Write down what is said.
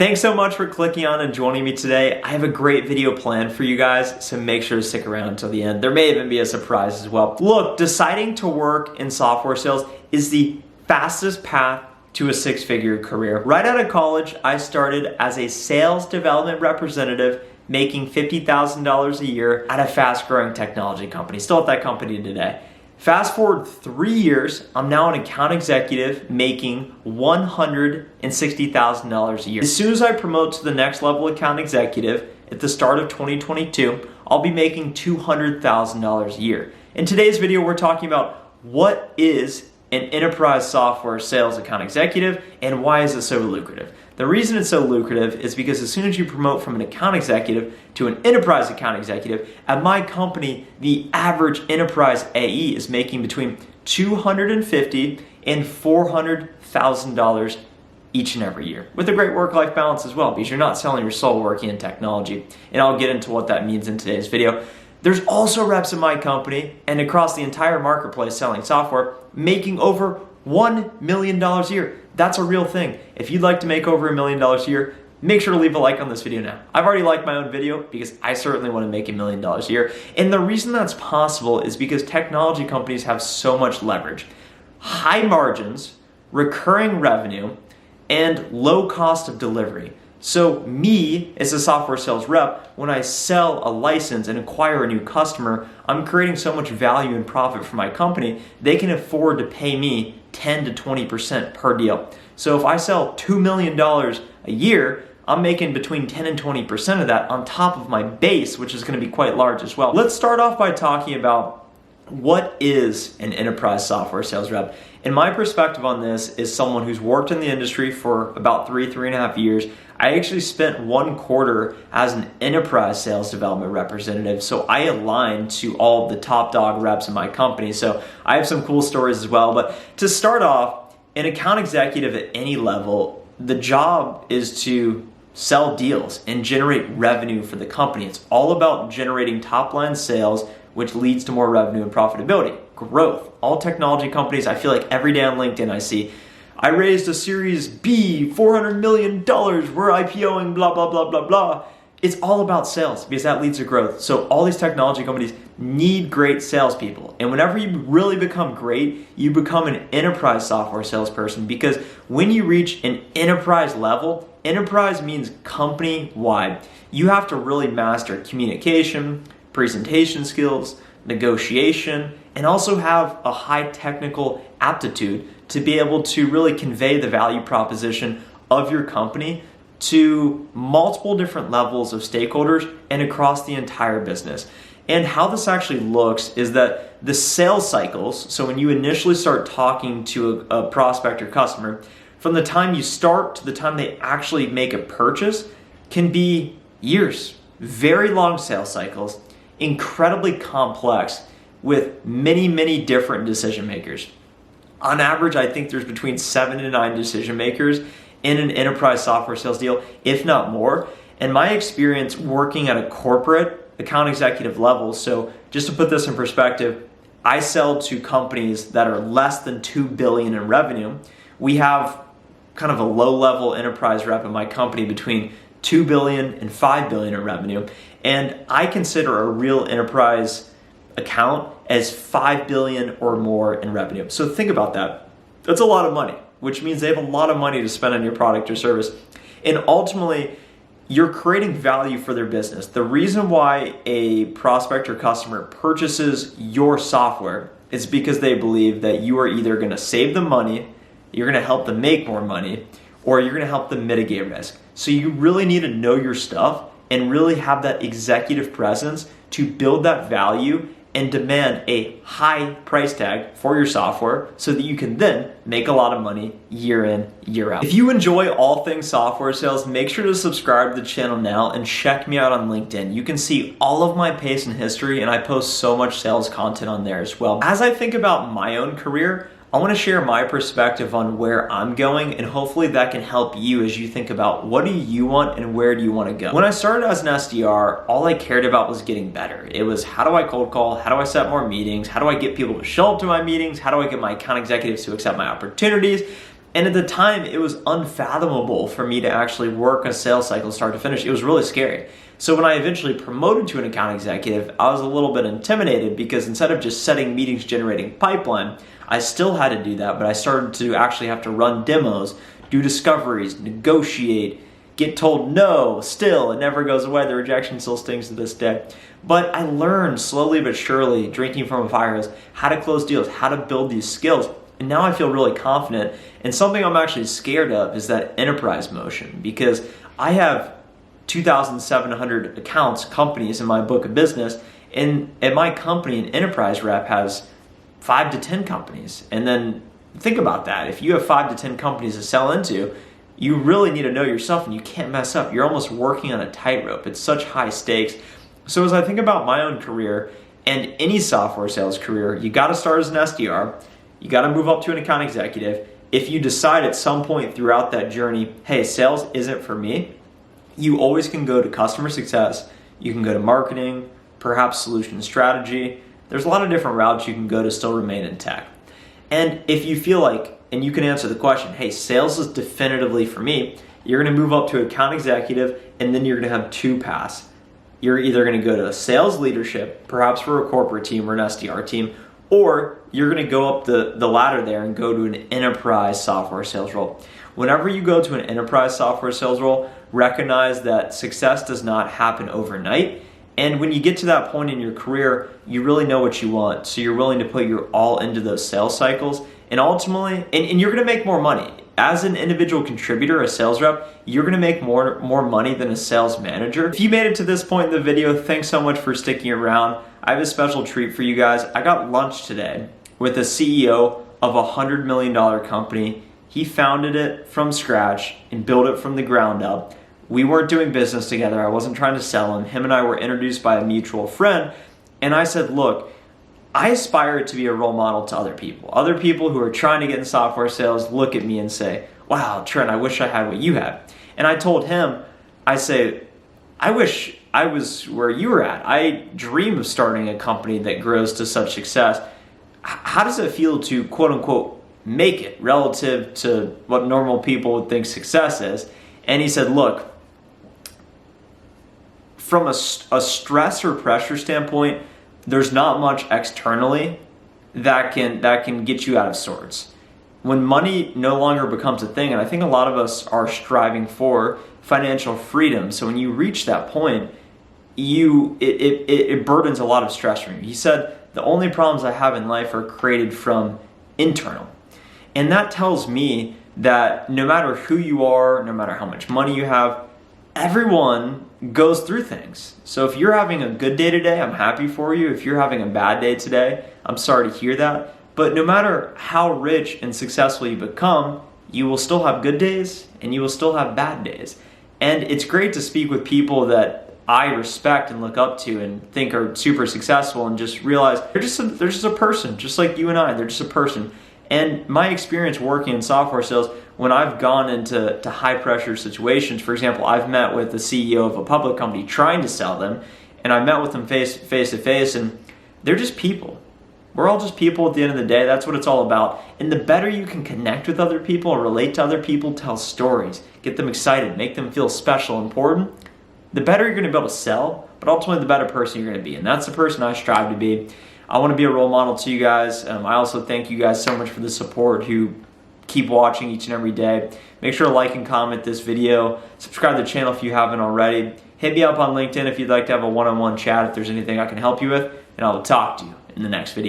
Thanks so much for clicking on and joining me today. I have a great video planned for you guys, so make sure to stick around until the end. There may even be a surprise as well. Look, deciding to work in software sales is the fastest path to a six-figure career. Right out of college, I started as a sales development representative making $50,000 a year at a fast-growing technology company. Still at that company today. Fast forward 3 years, I'm now an account executive making $160,000 a year. As soon as I promote to the next level account executive at the start of 2022, I'll be making $200,000 a year. In today's video, we're talking about what is an enterprise software sales account executive and why is it so lucrative. The reason it's so lucrative is because as soon as you promote from an account executive to an enterprise account executive, at my company, the average enterprise AE is making between $250,000 and $400,000 each and every year, with a great work-life balance as well, because you're not selling your soul working in technology. And I'll get into what that means in today's video. There's also reps in my company and across the entire marketplace selling software making over $1 million a year. That's a real thing. If you'd like to make over $1 million a year, make sure to leave a like on this video now. I've already liked my own video because I certainly want to make $1 million a year. And the reason that's possible is because technology companies have so much leverage. High margins, recurring revenue, and low cost of delivery. So me, as a software sales rep, when I sell a license and acquire a new customer, I'm creating so much value and profit for my company, they can afford to pay me 10 to 20% per deal. So if I sell $2 million a year, I'm making between 10 and 20% of that on top of my base, which is going to be quite large as well. Let's start off by talking about what is an enterprise software sales rep. And my perspective on this is someone who's worked in the industry for about 3.5 years. I actually spent 1 quarter as an enterprise sales development representative, so I align to all the top dog reps in my company. So I have some cool stories as well. But to start off, an account executive at any level, the job is to sell deals and generate revenue for the company. It's all about generating top-line sales, which leads to more revenue and profitability, growth. All technology companies, I feel like every day on LinkedIn I see, I raised a Series B, $400 million, we're IPOing, blah, blah, blah, blah, blah. It's all about sales because that leads to growth. So all these technology companies need great salespeople. And whenever you really become great, you become an enterprise software salesperson, because when you reach an enterprise level, enterprise means company-wide. You have to really master communication, presentation skills, negotiation, and also have a high technical aptitude to be able to really convey the value proposition of your company to multiple different levels of stakeholders and across the entire business. And how this actually looks is that the sales cycles, so when you initially start talking to a prospect or customer, from the time you start to the time they actually make a purchase can be years. Very long sales cycles, incredibly complex, with many, many different decision makers. On average, I think there's between 7 to 9 decision makers in an enterprise software sales deal, if not more. And my experience working at a corporate account executive level, so just to put this in perspective, I sell to companies that are less than $2 billion in revenue. We have kind of a low-level enterprise rep in my company between $2 billion and $5 billion in revenue. And I consider a real enterprise account as $5 billion or more in revenue. So think about that. That's a lot of money, which means they have a lot of money to spend on your product or service. And ultimately, you're creating value for their business. The reason why a prospect or customer purchases your software is because they believe that you are either going to save them money, you're going to help them make more money, or you're going to help them mitigate risk. So you really need to know your stuff and really have that executive presence to build that value and demand a high price tag for your software so that you can then make a lot of money year in, year out. If you enjoy all things software sales, make sure to subscribe to the channel now and check me out on LinkedIn. You can see all of my pace and history, and I post so much sales content on there as well. As I think about my own career, I want to share my perspective on where I'm going, and hopefully that can help you as you think about what do you want and where do you want to go. When I started as an SDR, all I cared about was getting better. It was, how do I cold call? How do I set more meetings? How do I get people to show up to my meetings? How do I get my account executives to accept my opportunities? And at the time, it was unfathomable for me to actually work a sales cycle start to finish. It was really scary. So when I eventually promoted to an account executive, I was a little bit intimidated because instead of just setting meetings, generating pipeline, I still had to do that, but I started to actually have to run demos, do discoveries, negotiate, get told no, still, it never goes away. The rejection still stings to this day. But I learned slowly but surely, drinking from a fire hose, how to close deals, how to build these skills. And now I feel really confident. And something I'm actually scared of is that enterprise motion, because I have 2,700 accounts, companies in my book of business. And at my company, an enterprise rep has 5 to 10 companies. And then think about that. If you have 5 to 10 companies to sell into, you really need to know yourself and you can't mess up. You're almost working on a tightrope. It's such high stakes. So as I think about my own career and any software sales career, you got to start as an SDR. You got to move up to an account executive. If you decide at some point throughout that journey, hey, sales isn't for me, you always can go to customer success. You can go to marketing, perhaps solution strategy. There's a lot of different routes you can go to still remain in tech. And if you feel like, and you can answer the question, hey, sales is definitively for me, you're going to move up to account executive, and then you're going to have 2 paths. You're either going to go to sales leadership, perhaps for a corporate team or an SDR team, or you're going to go up the ladder there and go to an enterprise software sales role. Whenever you go to an enterprise software sales role, recognize that success does not happen overnight. And when you get to that point in your career, you really know what you want. So you're willing to put your all into those sales cycles. And ultimately, and you're going to make more money. As an individual contributor, a sales rep, you're going to make more money than a sales manager. If you made it to this point in the video, thanks so much for sticking around. I have a special treat for you guys. I got lunch today with a CEO of a $100 million company. He founded it from scratch and built it from the ground up. We weren't doing business together. I wasn't trying to sell him. Him and I were introduced by a mutual friend. And I said, look, I aspire to be a role model to other people. Other people who are trying to get in software sales look at me and say, wow, Trent, I wish I had what you had. And I told him, I say, I wish I was where you were at. I dream of starting a company that grows to such success. How does it feel to, quote unquote, make it relative to what normal people would think success is? And he said, look, from a stress or pressure standpoint, there's not much externally that can get you out of sorts. When money no longer becomes a thing, and I think a lot of us are striving for financial freedom. So when you reach that point, it burdens a lot of stress from you. He said, the only problems I have in life are created from internal. And that tells me that no matter who you are, no matter how much money you have, everyone goes through things. So if you're having a good day today, I'm happy for you. If you're having a bad day today, I'm sorry to hear that. But no matter how rich and successful you become, you will still have good days and you will still have bad days. And it's great to speak with people that I respect and look up to and think are super successful and just realize they're just a person, just like you and I. They're just a person. And my experience working in software sales, when I've gone into high pressure situations, for example, I've met with the CEO of a public company trying to sell them, and I met with them face to face, and they're just people. We're all just people at the end of the day. That's what it's all about. And the better you can connect with other people or relate to other people, tell stories, get them excited, make them feel special, important, the better you're going to be able to sell, but ultimately the better person you're going to be. And that's the person I strive to be. I want to be a role model to you guys. I also thank you guys so much for the support who keep watching each and every day. Make sure to like and comment this video. Subscribe to the channel if you haven't already. Hit me up on LinkedIn if you'd like to have a one-on-one chat if there's anything I can help you with. And I will talk to you in the next video.